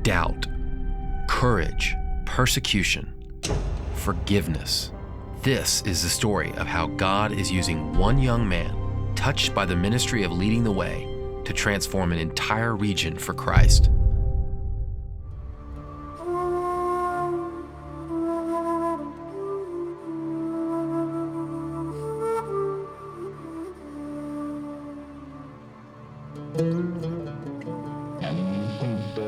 doubt, courage, persecution, forgiveness. This is the story of how God is using one young man, touched by the ministry of leading the way, to transform an entire region for Christ.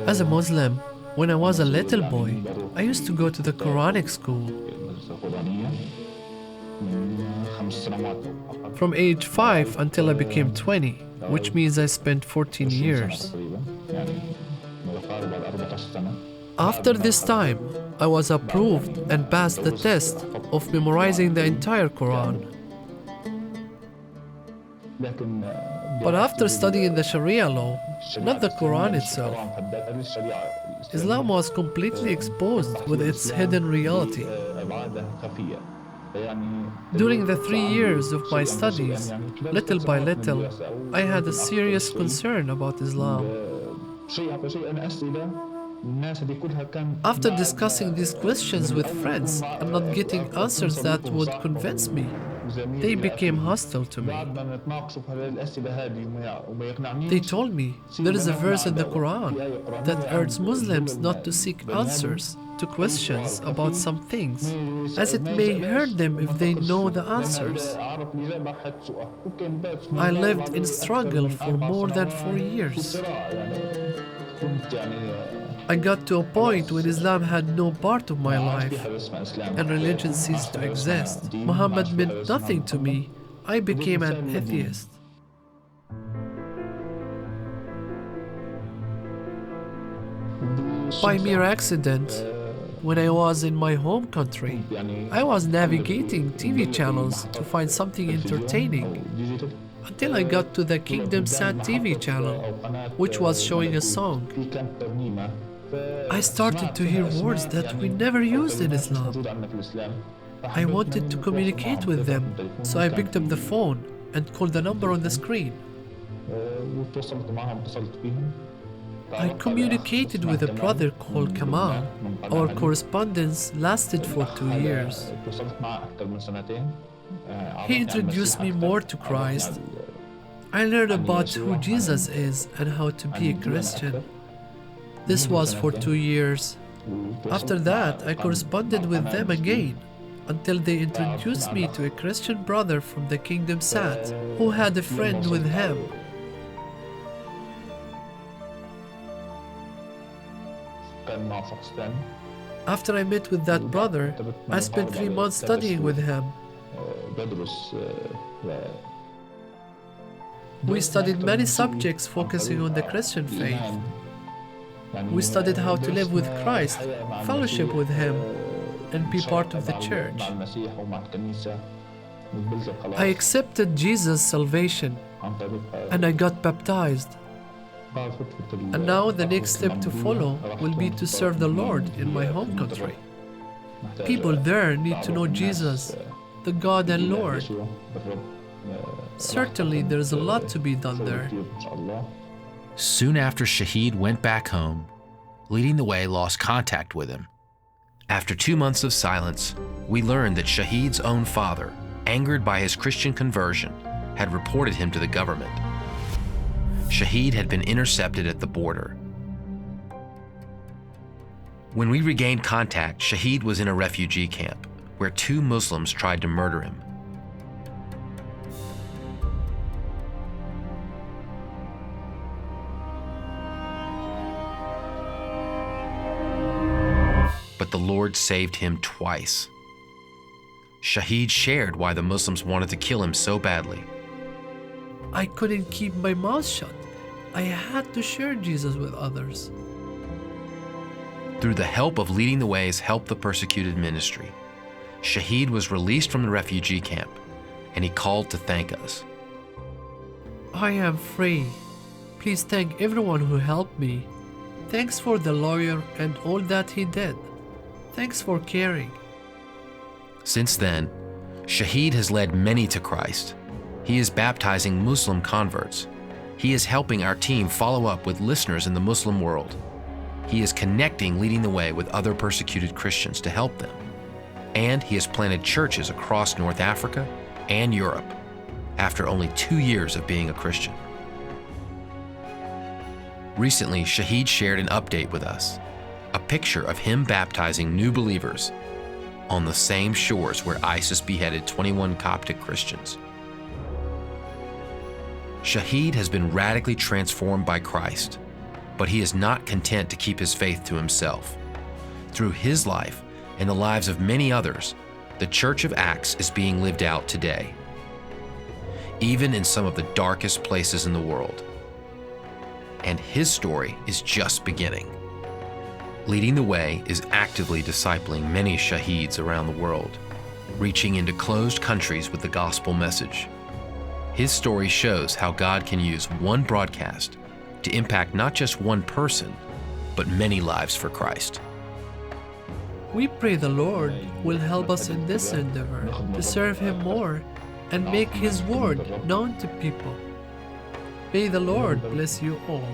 As a Muslim, when I was a little boy, I used to go to the Quranic school. From age 5 until I became 20, which means I spent 14 years. After this time, I was approved and passed the test of memorizing the entire Quran. But after studying the Sharia law, not the Quran itself, Islam was completely exposed with its hidden reality. During the 3 years of my studies, little by little, I had a serious concern about Islam. After discussing these questions with friends and not getting answers that would convince me, they became hostile to me. They told me there is a verse in the Quran that urges Muslims not to seek answers to questions about some things, as it may hurt them if they know the answers. I lived in struggle for more than 4 years. I got to a point when Islam had no part of my life and religion ceased to exist. Muhammad meant nothing to me. I became an atheist. By mere accident, when I was in my home country, I was navigating TV channels to find something entertaining until I got to the Kingdom Sat TV channel, which was showing a song. I started to hear words that we never used in Islam. I wanted to communicate with them, so I picked up the phone and called the number on the screen. I communicated with a brother called Kamal. Our correspondence lasted for 2 years. He introduced me more to Christ. I learned about who Jesus is and how to be a Christian. This was for 2 years. After that, I corresponded with them again until they introduced me to a Christian brother from the Kingdom Sat who had a friend with him. After I met with that brother, I spent 3 months studying with him. We studied many subjects focusing on the Christian faith. We studied how to live with Christ, fellowship with Him, and be part of the church. I accepted Jesus' salvation, and I got baptized. And now the next step to follow will be to serve the Lord in my home country. People there need to know Jesus, the God and Lord. Certainly there is a lot to be done there. Soon after Shahid went back home, Leading the Way lost contact with him. After 2 months of silence, we learned that Shahid's own father, angered by his Christian conversion, had reported him to the government. Shahid had been intercepted at the border. When we regained contact, Shahid was in a refugee camp where 2 Muslims tried to murder him. But the Lord saved him twice. Shahid shared why the Muslims wanted to kill him so badly. I couldn't keep my mouth shut. I had to share Jesus with others. Through the help of Leading the Way's Help the Persecuted ministry, Shahid was released from the refugee camp, and he called to thank us. I am free. Please thank everyone who helped me. Thanks for the lawyer and all that he did. Thanks for caring. Since then, Shahid has led many to Christ. He is baptizing Muslim converts. He is helping our team follow up with listeners in the Muslim world. he is connecting Leading the Way with other persecuted Christians to help them. And he has planted churches across North Africa and Europe after only 2 years of being a Christian. Recently, Shahid shared an update with us, a picture of him baptizing new believers on the same shores where ISIS beheaded 21 Coptic Christians. Shahid has been radically transformed by Christ, but he is not content to keep his faith to himself. Through his life and the lives of many others, the Church of Acts is being lived out today, even in some of the darkest places in the world. And his story is just beginning. Leading the Way is actively discipling many Shahids around the world, reaching into closed countries with the gospel message. His story shows how God can use one broadcast to impact not just one person, but many lives for Christ. We pray the Lord will help us in this endeavor to serve Him more and make His word known to people. May the Lord bless you all.